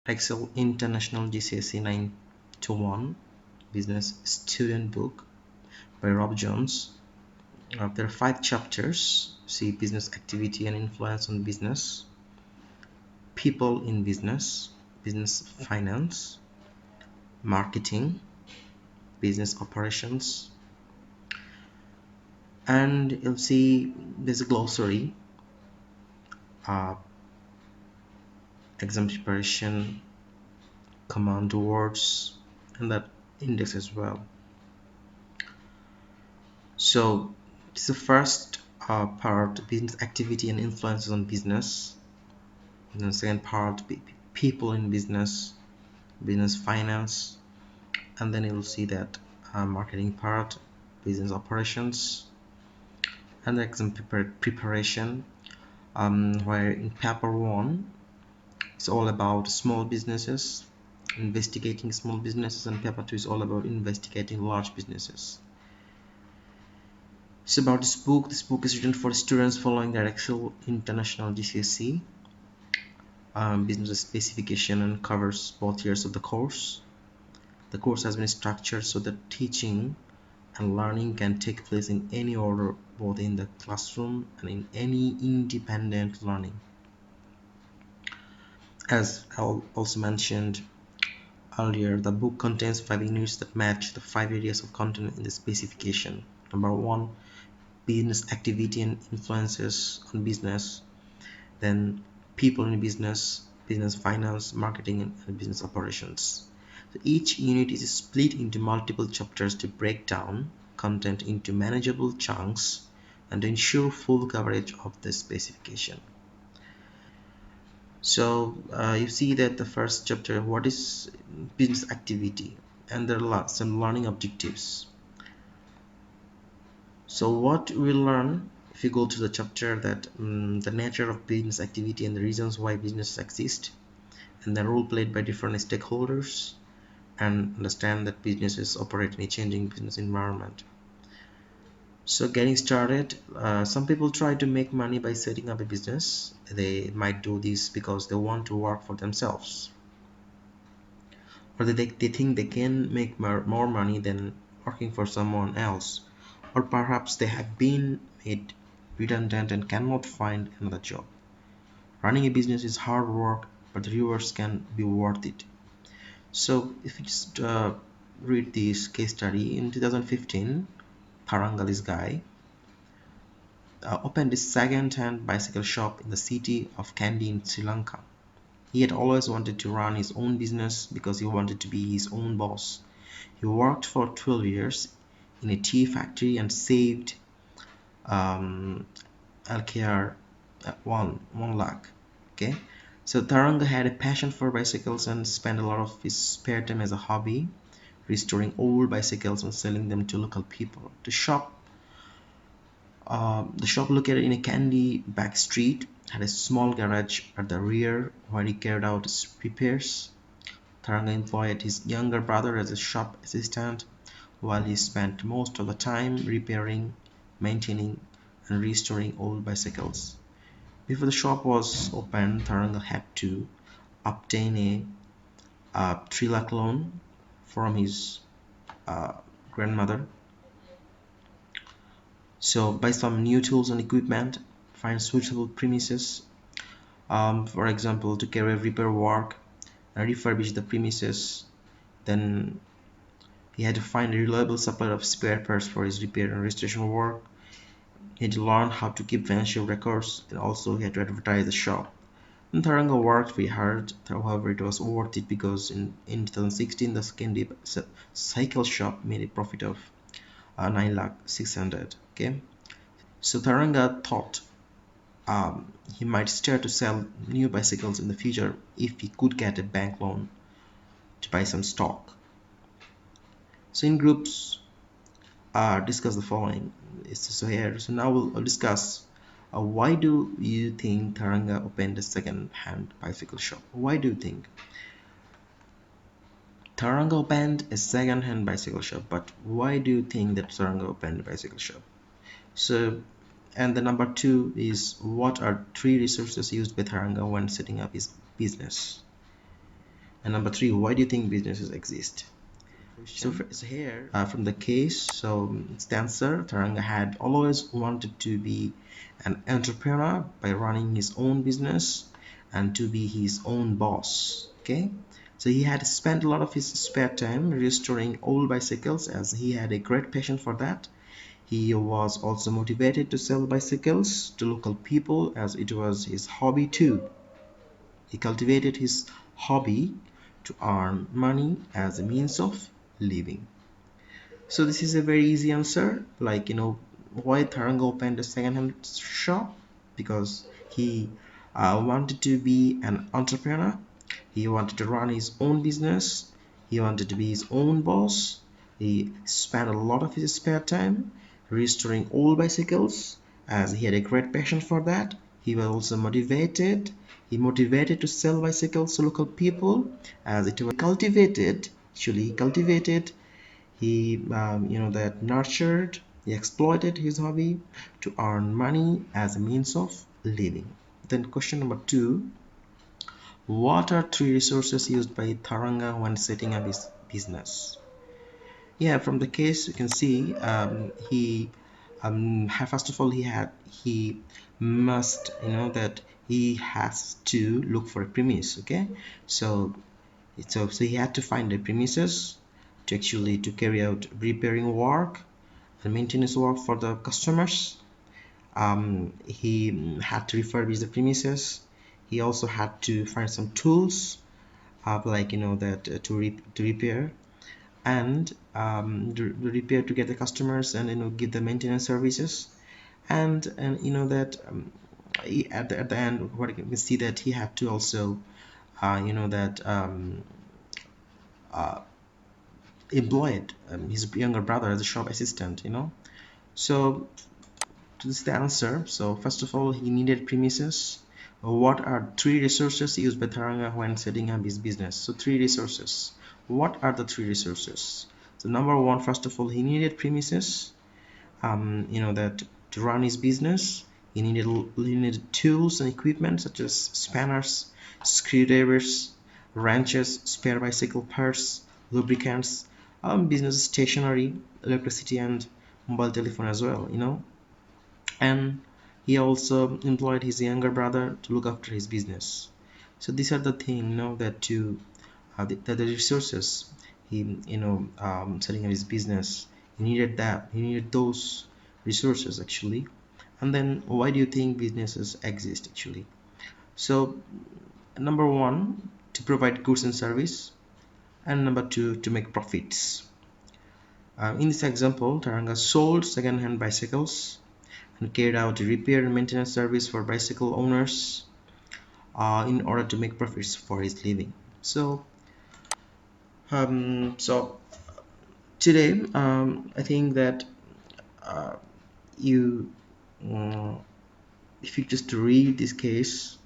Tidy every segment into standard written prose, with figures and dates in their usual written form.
Edexcel International GCSE 9 to 1 Business Student Book by Rob Jones. There are 5 chapters. See business activity and influence on business, people in business, business finance, marketing, business operations, and you'll see there's a glossary, uh, exam preparation, command words, and that index as well. So this is the first part, business activity and influences on business. And the second part, people in business, business finance, and then you'll see that marketing part, business operations, and the exam preparation, where in paper 1 it's all about small businesses, investigating small businesses, and paper 2 is all about investigating large businesses. It's about this book. This book is written for students following the Edexcel International GCSE business specification and covers both years of the course. The course has been structured so that teaching and learning can take place in any order, both in the classroom and in any independent learning. As I also mentioned earlier, the book contains 5 units that match the 5 areas of content in the specification. Number 1, business activity and influences on business. Then people in business, business finance, marketing, and business operations. So each unit is split into multiple chapters to break down content into manageable chunks and to ensure full coverage of the specification. So you see that the first chapter, what is business activity, and there are some learning objectives. So what we learn if you go to the chapter, that the nature of business activity and the reasons why businesses exist, and the role played by different stakeholders, and understand that businesses operate in a changing business environment. So getting started, some people try to make money by setting up a business. They might do this because they want to work for themselves, or they think they can make more money than working for someone else, or perhaps they have been made redundant and cannot find another job. Running a business is hard work, but the rewards can be worth it. So if you just read this case study, in 2015, Tharangal, this guy, opened a second-hand bicycle shop in the city of Kandy in Sri Lanka. He had always wanted to run his own business because he wanted to be his own boss. He worked for 12 years in a tea factory and saved LKR 1 lakh. Okay, so Taranga had a passion for bicycles and spent a lot of his spare time as a hobby restoring old bicycles and selling them to local people. The shop located in a Kandy back street had a small garage at the rear where he carried out his repairs. Taranga employed his younger brother as a shop assistant while he spent most of the time repairing, maintaining, and restoring old bicycles. Before the shop was opened, Taranga had to obtain a 3 lakh loan from his uh, grandmother. So buy some new tools and equipment, find suitable premises, for example to carry repair work, and refurbish the premises. Then he had to find a reliable supplier of spare parts for his repair and restoration work. He had to learn how to keep financial records, and also he had to advertise the shop. And Tharanga worked very hard, however it was worth it because in 2016 the Candy cycle shop made a profit of 9 lakh 600. Okay, so Tharanga thought he might start to sell new bicycles in the future if he could get a bank loan to buy some stock. So in groups, discuss the following. So here, so now we'll discuss why do you think Tharanga opened a second-hand bicycle shop? Why do you think Tharanga opened a second-hand bicycle shop? But why do you think that Tharanga opened a bicycle shop? So, and the number 2 is, what are 3 resources used by Tharanga when setting up his business? And number 3, why do you think businesses exist? So here from the case, so it's the answer. Taranga had always wanted to be an entrepreneur by running his own business and to be his own boss. Okay, so he had spent a lot of his spare time restoring old bicycles as he had a great passion for that. He was also motivated to sell bicycles to local people as it was his hobby too. He cultivated his hobby to earn money as a means of living. So this is a very easy answer. Like, why Tharanga opened a second-hand shop? Because he wanted to be an entrepreneur. He wanted to run his own business. He wanted to be his own boss. He spent a lot of his spare time restoring old bicycles as he had a great passion for that. He was also motivated. He motivated to sell bicycles to local people as it was cultivated. Actually, he cultivated he that nurtured, he exploited his hobby to earn money as a means of living. Then question number 2, what are 3 resources used by Tharanga when setting up his business? Yeah, from the case you can see he first of all he must that he has to look for a premise. Okay, so so he had to find the premises to carry out repairing work and maintenance work for the customers. He had to refurbish the premises. He also had to find some tools like to repair and repair to get the customers and give the maintenance services. And at the end what you can see that he had to also employed his younger brother as a shop assistant. So this is the answer. So first of all, he needed premises. What are 3 resources used by Tharanga when setting up his business? So 3 resources. What are the 3 resources? So number 1, first of all, he needed premises. That to run his business, he needed tools and equipment such as spanners, screwdrivers, wrenches, spare bicycle parts, lubricants, business stationery, electricity, and mobile telephone as well. And he also employed his younger brother to look after his business. So these are the things that to the resources he setting up his business, he needed those resources actually. And then why do you think businesses exist actually? So number 1, to provide goods and service, and number 2, to make profits. In this example, Taranga sold second-hand bicycles and carried out a repair and maintenance service for bicycle owners in order to make profits for his living. So today I think that you if you just read this case,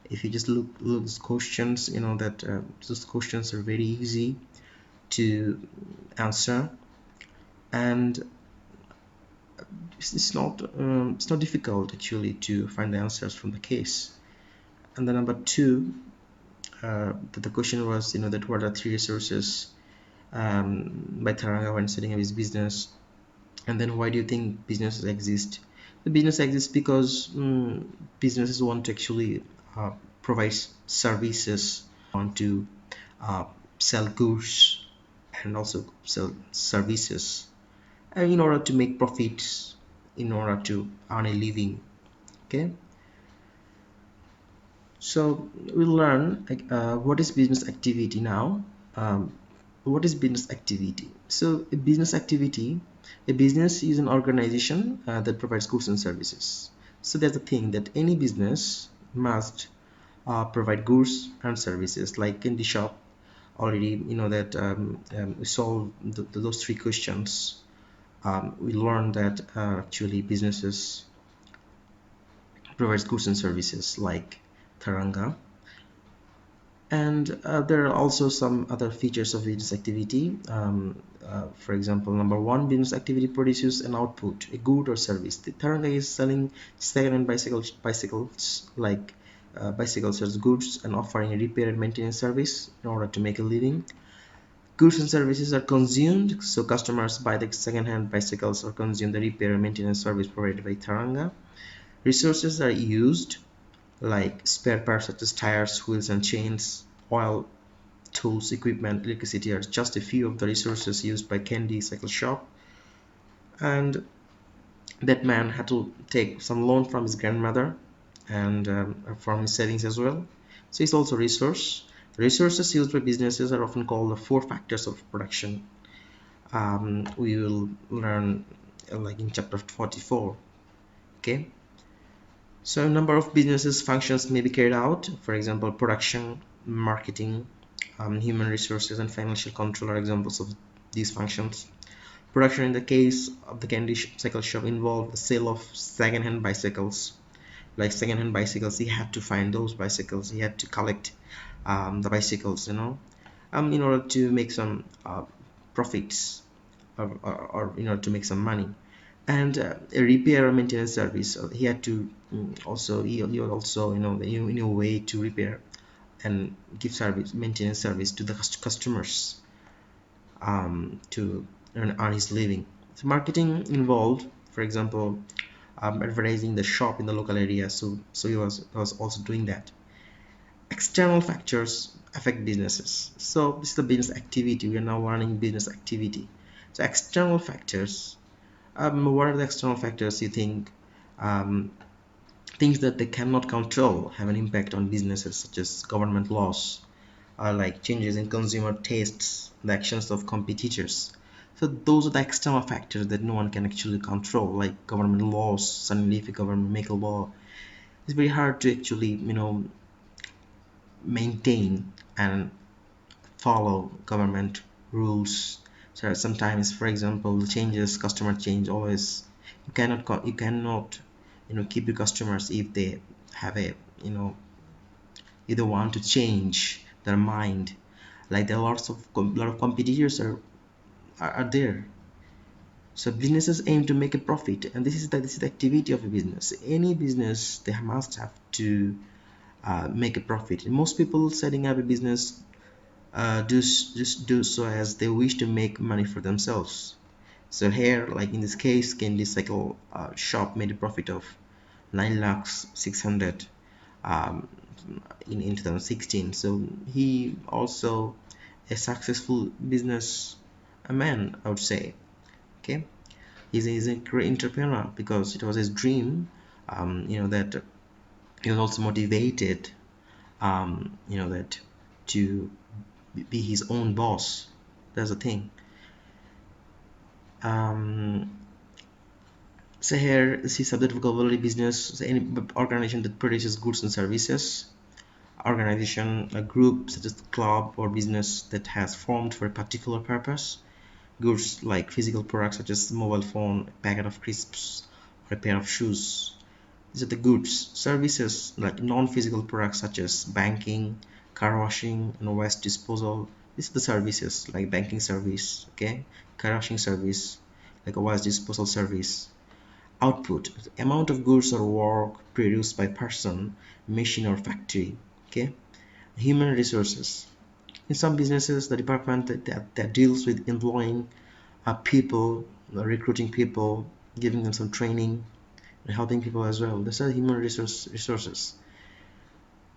if you just look these questions, that those questions are very easy to answer, and it's not difficult actually to find the answers from the case. And the number 2, the question was that what are 3 resources by Tharanga when setting up his business. And then why do you think businesses exist? The business exists because businesses want to actually provide services, want to sell goods and also sell services in order to make profits, in order to earn a living. Okay, so we'll learn what is business activity now. What is business activity? So a business is an organization that provides goods and services. So that's the thing, that any business must provide goods and services. Like KANDY shop, already that we solved those 3 questions. We learned that actually businesses provides goods and services like Tharanga. And there are also some other features of business activity. For example, number 1, business activity produces an output, a good or service. The Tharanga is selling second-hand bicycles like bicycles as goods and offering a repair and maintenance service in order to make a living. Goods and services are consumed, so customers buy the second-hand bicycles or consume the repair and maintenance service provided by Taranga. Resources are used, like spare parts such as tires, wheels and chains, oil, tools, equipment, electricity are just a few of the resources used by KANDY Cycle Shop. And that man had to take some loan from his grandmother and from his savings as well. So it's also resource. Resources used by businesses are often called the four factors of production. We will learn like in chapter 44. Okay. So a number of businesses functions may be carried out. For example, production, marketing, human resources, and financial control are examples of these functions. Production in the case of the KANDY Cycle Shop involved the sale of second-hand bicycles. Like second-hand bicycles, he had to find those bicycles. He had to collect the bicycles, in order to make some profits, or in order to make some money. And a repair or maintenance service. He had to he also in a way to repair and give service, maintenance service to the customers, to earn his living. So marketing involved, for example, advertising the shop in the local area. So he was also doing that. External factors affect businesses. So this is the business activity. We are now learning business activity. So external factors. What are the external factors you think? Things that they cannot control have an impact on businesses, such as government laws, like changes in consumer tastes, the actions of competitors. So those are the external factors that no one can actually control, like government laws. Suddenly, if a government make a law, it's very hard to actually maintain and follow government rules. So sometimes, for example, the changes, customer change, always you cannot keep your customers if they have a either want to change their mind. Like there are lot of competitors are there. So businesses aim to make a profit, and this is the activity of a business. Any business, they must have to make a profit. And most people setting up a business just do so as they wish to make money for themselves. So here, like in this case, KANDY Cycle Shop made a profit of 9,600,000 um, in 2016. So he also a successful business a man, I would say. Okay, he's a great entrepreneur because it was his dream. That he was also motivated. That to be his own boss. That's the thing. So here, this is subject vocabulary business. So any organization that produces goods and services. Organization, a group such as a club or business that has formed for a particular purpose. Goods like physical products such as mobile phone, a packet of crisps, or a pair of shoes. These are the goods. Services like non-physical products such as banking, car washing, and waste disposal. These are the services like banking service, okay, car washing service, like a waste disposal service. Output, the amount of goods or work produced by person, machine, or factory. Okay. Human resources. In some businesses, the department that deals with employing people, recruiting people, giving them some training, and helping people as well. These are human resources.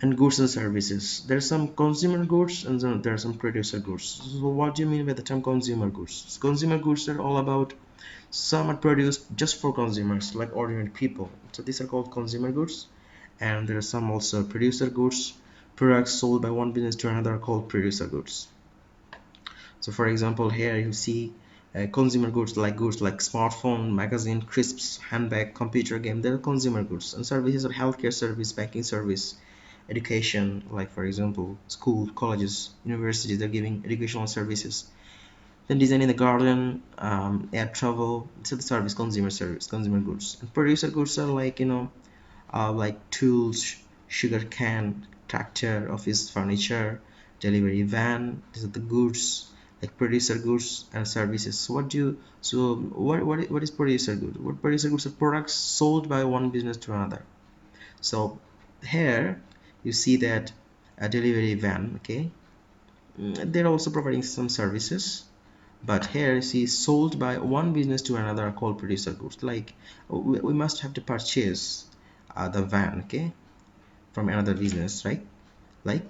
And goods and services. There are some consumer goods and there are some producer goods. So what do you mean by the term consumer goods? Consumer goods are all about some are produced just for consumers, like ordinary people. So these are called consumer goods. And there are some also producer goods. Products sold by one business to another are called producer goods. So for example, here you see consumer goods like smartphone, magazine, crisps, handbag, computer game. They're consumer goods. And services are healthcare service, banking service, education, like for example school, colleges, universities. They're giving educational services. Then designing the garden, air travel. It's a service, consumer goods. And producer goods are like like tools, sugar cane, tractor, office furniture, delivery van. These are the goods, like producer goods and services. What is producer good? What producer goods are products sold by one business to another. So here you see that a delivery van, okay. They're also providing some services, but here you see sold by one business to another are called producer goods. Like we must have to purchase the van, okay, from another business, right? Like,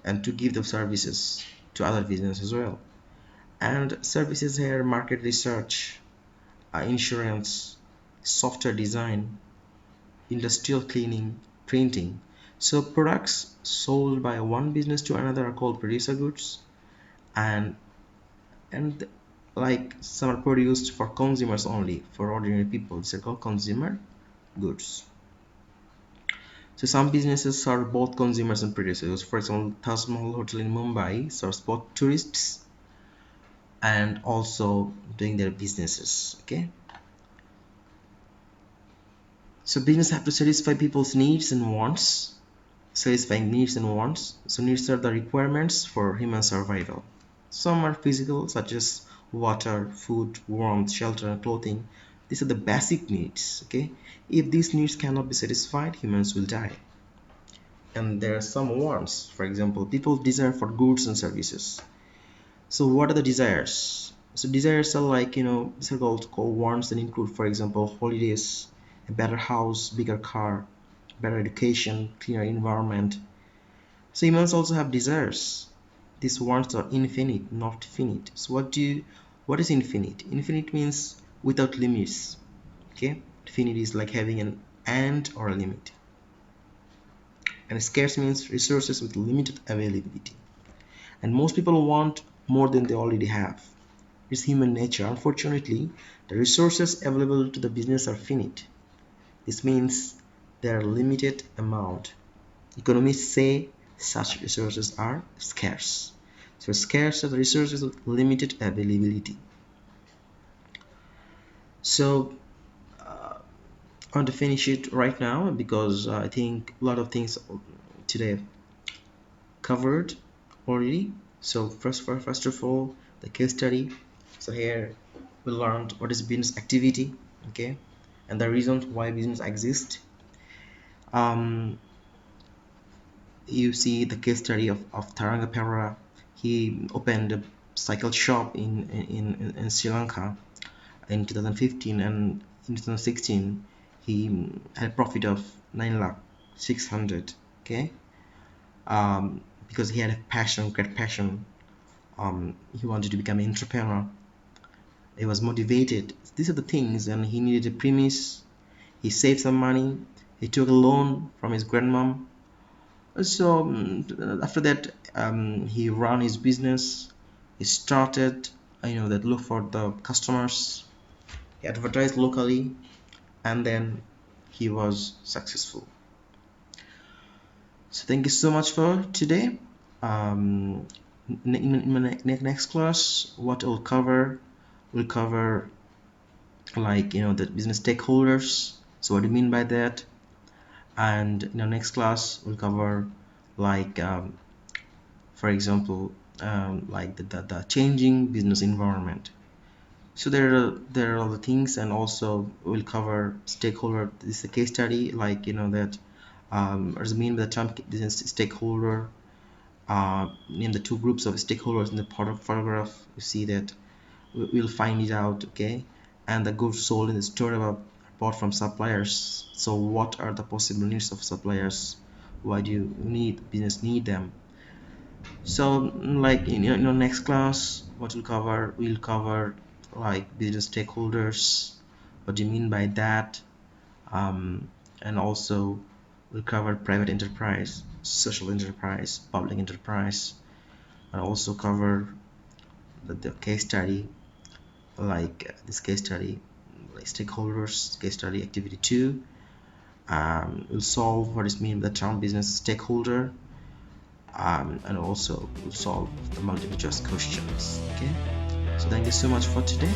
and to give the services to other business as well. And services here: market research, insurance, software design, industrial cleaning, printing. So products sold by one business to another are called producer goods, and and like some are produced for consumers only, for ordinary people. These are called consumer goods. So some businesses serve both consumers and producers. For example, Taj Mahal Hotel in Mumbai serves both tourists and also doing their businesses, okay. So business have to satisfy people's needs and wants. Satisfying needs and wants. So needs are the requirements for human survival. Some are physical, such as water, food, warmth, shelter, and clothing. These are the basic needs, okay. If these needs cannot be satisfied, humans will die. And there are some wants. For example, people desire for goods and services. So what are the desires? So desires are like, these are called wants, and include, for example, holidays, a better house, bigger car, better education, cleaner environment. So humans also have desires. These wants are infinite, not finite. So what is infinite? Infinite means without limits, okay. Finite is like having an end or a limit. And scarce means resources with limited availability. And most people want more than they already have. It's human nature. Unfortunately, the resources available to the business are finite. This means there are limited amount. Economists say such resources are scarce. So scarce are the resources with limited availability. So I want to finish it right now because I think a lot of things today covered already. So first of all, the case study. So here we learned what is business activity, okay, and the reasons why business exists. You see the case study of Taranga Perera. He opened a cycle shop in Sri Lanka in 2015, and in 2016 he had a profit of 9,600,000, okay. Because he had a passion, great passion. He wanted to become an entrepreneur. He was motivated. These are the things, and he needed a premise. He saved some money. He took a loan from his grandmom. So after that, he ran his business. He started, that look for the customers. He advertised locally, and then he was successful. So thank you so much for today. In my next class, what we'll cover like the business stakeholders. So what do you mean by that? And in our next class, we'll cover like for example, like the changing business environment. So there are all the things, and also we'll cover stakeholder. This is a case study, like that. As mean by the term business stakeholder, name the two groups of stakeholders in the paragraph. You see that we'll find it out, okay. And the goods sold in the store about bought from suppliers. So what are the possible needs of suppliers? Why do you need business need them? So like in your next class, what we'll cover like business stakeholders. What do you mean by that? And also we'll cover private enterprise, social enterprise, public enterprise, and also cover the case study, like this case study, like stakeholders, case study activity 2. We'll solve what is mean by the term business stakeholder, and also we'll solve the multiple choice questions, okay. So thank you so much for today.